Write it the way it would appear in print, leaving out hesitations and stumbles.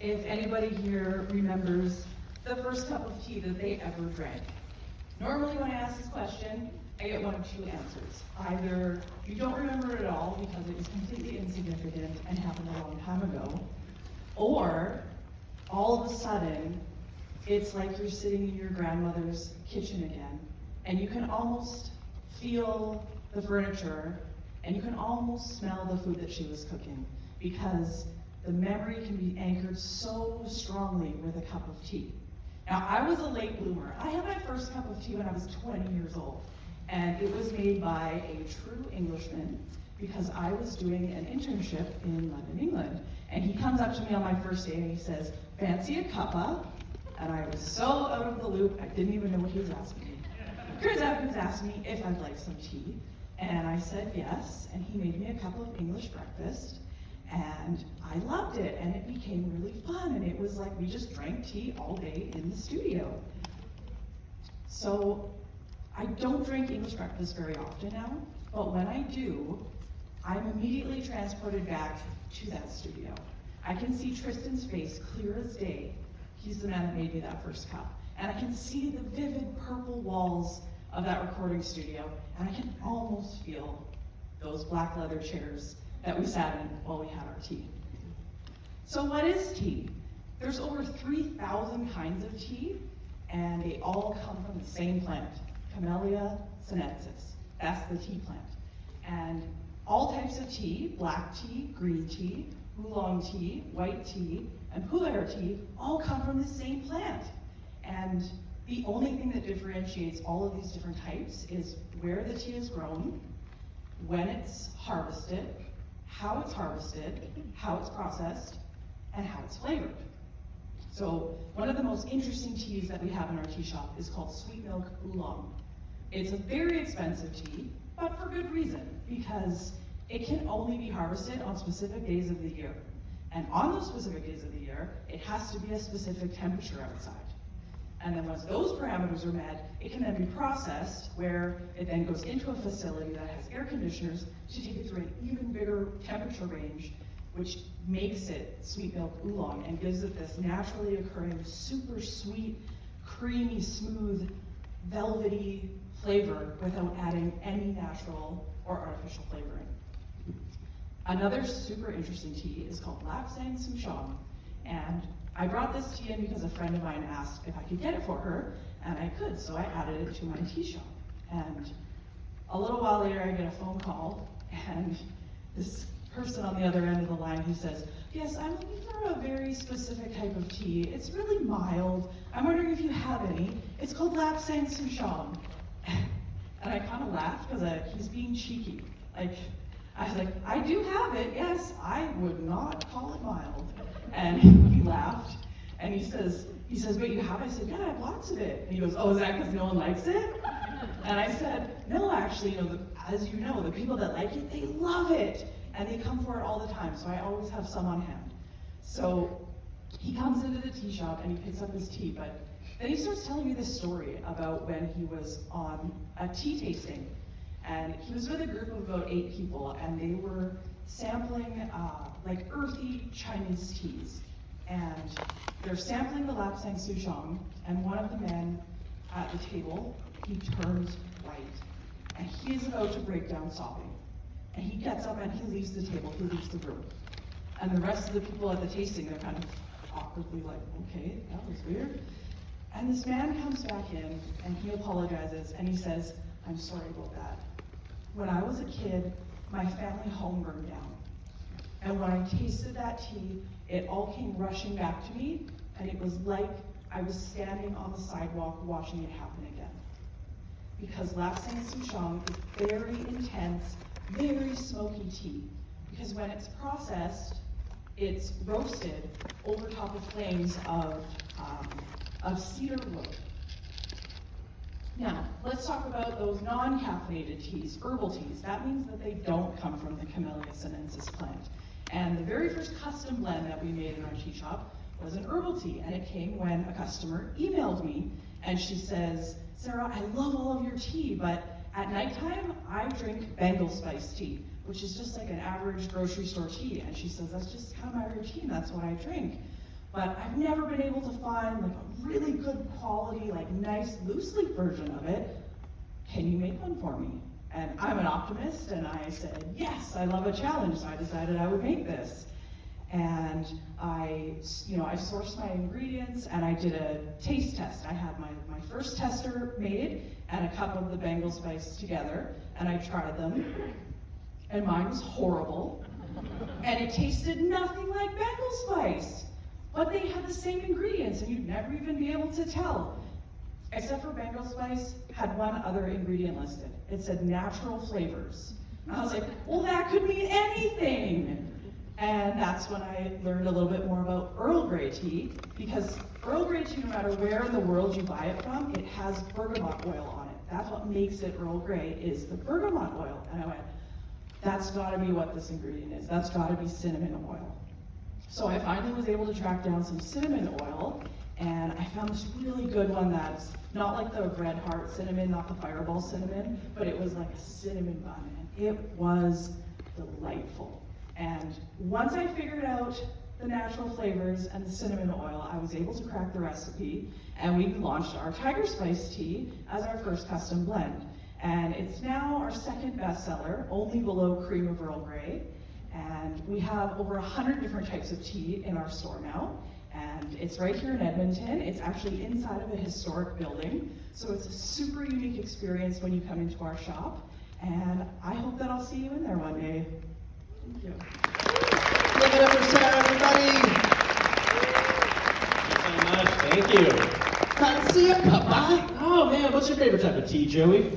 if anybody here remembers the first cup of tea that they ever drank. Normally when I ask this question, I get one of two answers. Either you don't remember it at all because it was completely insignificant and happened a long time ago, or all of a sudden, it's like you're sitting in your grandmother's kitchen again, and you can almost feel the furniture, and you can almost smell the food that she was cooking, because the memory can be anchored so strongly with a cup of tea. Now, I was a late bloomer. I had my first cup of tea when I was 20 years old, and it was made by a true Englishman because I was doing an internship in London, England. And he comes up to me on my first day and he says, "Fancy a cuppa?" And I was so out of the loop, I didn't even know what he was asking me. Turns out he was asking me if I'd like some tea, and I said yes, and he made me a cup of English breakfast. And I loved it, and it became really fun, and it was like we just drank tea all day in the studio. So I don't drink English breakfast very often now, but when I do, I'm immediately transported back to that studio. I can see Tristan's face clear as day. He's the man that made me that first cup. And I can see the vivid purple walls of that recording studio, and I can almost feel those black leather chairs that we sat in while we had our tea. So what is tea? There's over 3,000 kinds of tea, and they all come from the same plant, Camellia sinensis. That's the tea plant. And all types of tea, black tea, green tea, oolong tea, white tea, and pu'er tea, all come from the same plant. And the only thing that differentiates all of these different types is where the tea is grown, when it's harvested, how it's processed, and how it's flavored. So one of the most interesting teas that we have in our tea shop is called sweet milk oolong. It's a very expensive tea, but for good reason, because it can only be harvested on specific days of the year. And on those specific days of the year, it has to be a specific temperature outside. And then once those parameters are met, it can then be processed, where it then goes into a facility that has air conditioners to take it through an even bigger temperature range, which makes it sweet milk oolong and gives it this naturally occurring, super sweet, creamy, smooth, velvety flavor without adding any natural or artificial flavoring. Another super interesting tea is called Lapsang Souchong, and I brought this tea in because a friend of mine asked if I could get it for her, and I could, so I added it to my tea shop. And a little while later, I get a phone call, and this person on the other end of the line, he says, "Yes, I'm looking for a very specific type of tea. It's really mild. I'm wondering if you have any. It's called Lapsang Souchong." And I kind of laughed because he's being cheeky. I was like, "I do have it, yes, I would not call it mild." And he laughed, and he says, "Wait, you have it?" I said, "Yeah, I have lots of it." And he goes, "Oh, is that because no one likes it?" And I said, "No, actually, as you know, the people that like it, they love it, and they come for it all the time, so I always have some on hand." So he comes into the tea shop, and he picks up his tea, but then he starts telling me this story about when he was on a tea tasting. And he was with a group of about 8 people, and they were sampling like earthy Chinese teas. And they're sampling the Lapsang Souchong, and one of the men at the table, he turns white, and he is about to break down sobbing. And he gets up and he leaves the table, he leaves the room. And the rest of the people at the tasting, they're kind of awkwardly like, "Okay, that was weird." And this man comes back in, and he apologizes, and he says, "I'm sorry about that. When I was a kid, my family home burned down. And when I tasted that tea, it all came rushing back to me, and it was like I was standing on the sidewalk watching it happen again." Because Lapsang Souchong is very intense, very smoky tea. Because when it's processed, it's roasted over top of flames of cedar wood. Now, let's talk about those non-caffeinated teas, herbal teas. That means that they don't come from the Camellia sinensis plant. And the very first custom blend that we made in our tea shop was an herbal tea, and it came when a customer emailed me, and she says, "Sarah, I love all of your tea, but at nighttime, I drink Bengal spice tea, which is just like an average grocery store tea." And she says, "That's just kind of my routine, that's what I drink. but I've never been able to find like a really good quality, like nice loose leaf version of it. Can you make one for me? And I'm an optimist, and I said, yes, I love a challenge, so I decided I would make this. And I sourced my ingredients, and I did a taste test. I had my first tester made and a cup of the Bengal spice together, and I tried them, and mine was horrible, and it tasted nothing like Bengal spice. But they had the same ingredients, and you'd never even be able to tell. Except for Bengal spice had one other ingredient listed. It said natural flavors. And I was like, well, that could mean anything. And that's when I learned a little bit more about Earl Grey tea, because Earl Grey tea, no matter where in the world you buy it from, it has bergamot oil on it. That's what makes it Earl Grey, is the bergamot oil. And I went, that's gotta be what this ingredient is. That's gotta be cinnamon oil. So I finally was able to track down some cinnamon oil, and I found this really good one that's not like the Red Heart cinnamon, not the Fireball cinnamon, but it was like a cinnamon bun, and it was delightful. And once I figured out the natural flavors and the cinnamon oil, I was able to crack the recipe, and we launched our Tiger Spice tea as our first custom blend. And it's now our second bestseller, only below Cream of Earl Grey. And we have over 100 different types of tea in our store now. And it's right here in Edmonton. It's actually inside of a historic building. So it's a super unique experience when you come into our shop. And I hope that I'll see you in there one day. Thank you. Give it up for Sarah, everybody. Thank you so much. Thank you. Can't see a cup. Oh man, what's your favorite type of tea, Joey?